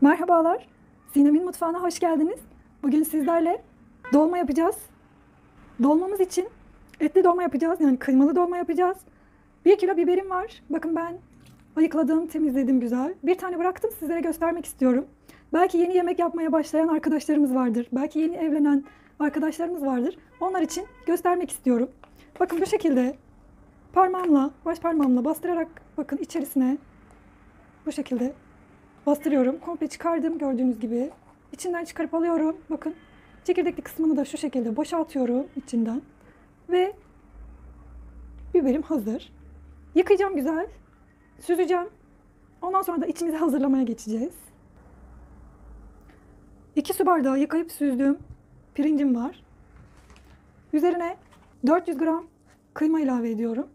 Merhabalar, Sinem'in mutfağına hoş geldiniz. Bugün sizlerle dolma yapacağız. Dolmamız için etli dolma yapacağız, yani kıymalı dolma yapacağız. 1 kilo biberim var. Bakın ben ayıkladım, temizledim güzel. Bir tane bıraktım, sizlere göstermek istiyorum. Belki yeni yemek yapmaya başlayan arkadaşlarımız vardır. Belki yeni evlenen arkadaşlarımız vardır. Onlar için göstermek istiyorum. Bakın bu şekilde parmağımla, baş parmağımla bastırarak bakın içerisine bu şekilde bastırıyorum. Komple çıkardım gördüğünüz gibi. İçinden çıkarıp alıyorum. Bakın çekirdekli kısmını da şu şekilde boşaltıyorum içinden. Ve biberim hazır. Yıkayacağım güzel. Süzeceğim. Ondan sonra da içimizi hazırlamaya geçeceğiz. 2 su bardağı yıkayıp süzdüğüm pirincim var. Üzerine 400 gram kıyma ilave ediyorum.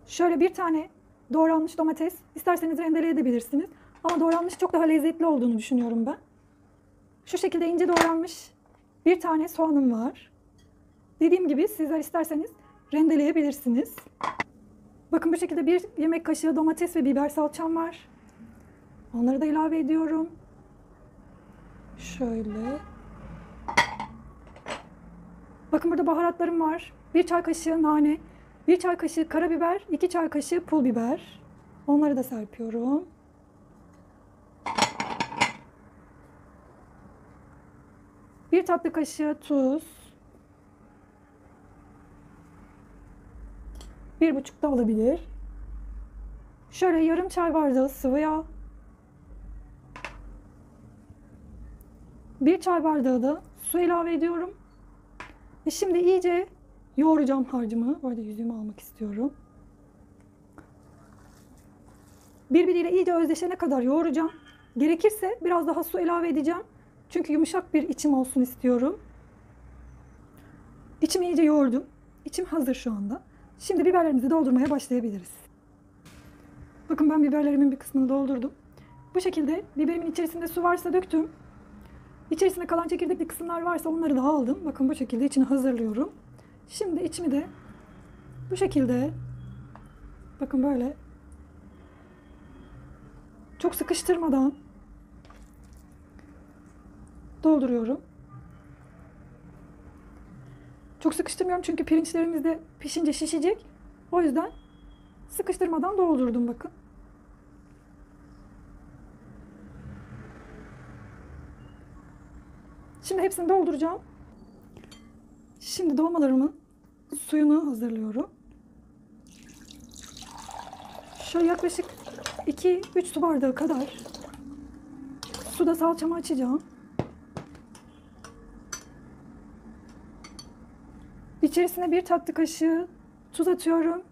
Şöyle bir tane doğranmış domates, isterseniz rendeleyebilirsiniz. Ama doğranmış çok daha lezzetli olduğunu düşünüyorum ben. Şu şekilde ince doğranmış bir tane soğanım var. Dediğim gibi sizler isterseniz rendeleyebilirsiniz. Bakın bu şekilde bir yemek kaşığı domates ve biber salçam var. Onları da ilave ediyorum. Şöyle. Bakın burada baharatlarım var. 1 çay kaşığı nane, 1 çay kaşığı karabiber, 2 çay kaşığı pul biber. Onları da serpiyorum. Bir tatlı kaşığı tuz. 1,5 da olabilir. Şöyle yarım çay bardağı sıvı yağ. 1 çay bardağı da su ilave ediyorum. Ve şimdi iyice yoğuracağım harcımı. Bu arada yüzüğümü almak istiyorum. Birbiriyle iyice özdeşene kadar yoğuracağım. Gerekirse biraz daha su ilave edeceğim. Çünkü yumuşak bir içim olsun istiyorum. İçimi iyice yoğurdum. İçim hazır şu anda. Şimdi biberlerimizi doldurmaya başlayabiliriz. Bakın ben biberlerimin bir kısmını doldurdum. Bu şekilde biberimin içerisinde su varsa döktüm. İçerisinde kalan çekirdekli kısımlar varsa onları da aldım. Bakın bu şekilde içini hazırlıyorum. Şimdi içimi de bu şekilde bakın böyle çok sıkıştırmadan dolduruyorum. Çok sıkıştırmıyorum çünkü pirinçlerimiz de pişince şişecek. O yüzden sıkıştırmadan doldurdum bakın. Şimdi hepsini dolduracağım. Şimdi dolmalarımın suyunu hazırlıyorum. Şöyle yaklaşık 2-3 su bardağı kadar suda salçamı açacağım. İçerisine 1 tatlı kaşığı tuz atıyorum.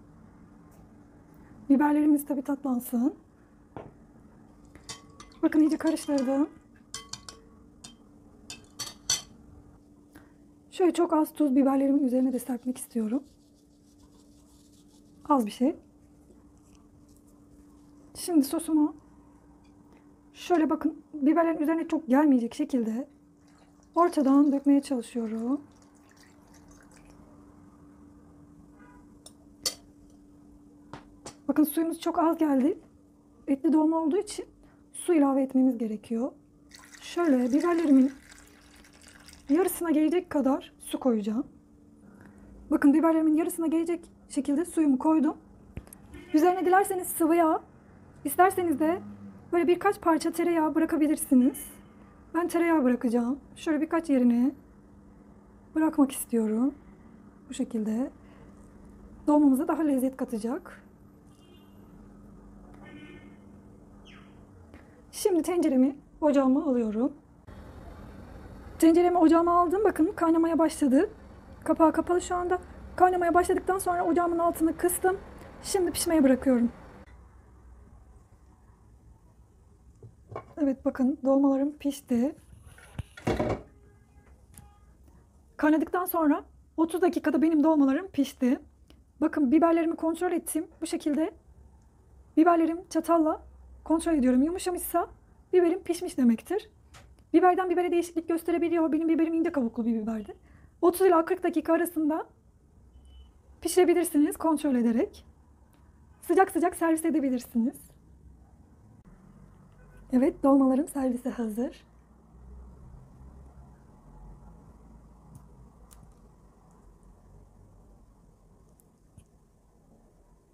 Biberlerimiz tabii tatlansın. Bakın iyice karıştırdım. Şöyle çok az tuz biberlerimin üzerine de serpmek istiyorum. Az bir şey. Şimdi sosumu şöyle bakın biberlerin üzerine çok gelmeyecek şekilde ortadan dökmeye çalışıyorum. Bakın suyumuz çok az geldi. Etli dolma olduğu için su ilave etmemiz gerekiyor. Şöyle biberlerimin yarısına gelecek kadar su koyacağım. Bakın biberlerimin yarısına gelecek şekilde suyumu koydum. Üzerine dilerseniz sıvı yağ, isterseniz de böyle birkaç parça tereyağı bırakabilirsiniz. Ben tereyağı bırakacağım. Şöyle birkaç yerine bırakmak istiyorum. Bu şekilde dolmamıza daha lezzet katacak. Şimdi tenceremi ocağıma alıyorum. Tenceremi ocağıma aldım. Bakın kaynamaya başladı. Kapağı kapalı şu anda. Kaynamaya başladıktan sonra ocağımın altını kıstım. Şimdi pişmeye bırakıyorum. Evet bakın dolmalarım pişti. Kaynadıktan sonra 30 dakikada benim dolmalarım pişti. Bakın biberlerimi kontrol ettim. Bu şekilde biberlerim çatalla kontrol ediyorum. Yumuşamışsa biberim pişmiş demektir. Biberden bibere değişiklik gösterebiliyor. Benim biberim ince kabuklu bir biberdi. 30 ila 40 dakika arasında pişirebilirsiniz kontrol ederek. Sıcak sıcak servis edebilirsiniz. Evet, dolmalarım servise hazır.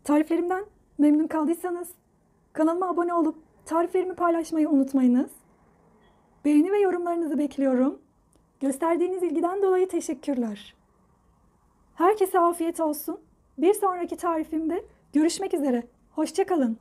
Tariflerimden memnun kaldıysanız kanalıma abone olup tariflerimi paylaşmayı unutmayınız. Beğeni ve yorumlarınızı bekliyorum. Gösterdiğiniz ilgiden dolayı teşekkürler. Herkese afiyet olsun. Bir sonraki tarifimde görüşmek üzere. Hoşça kalın.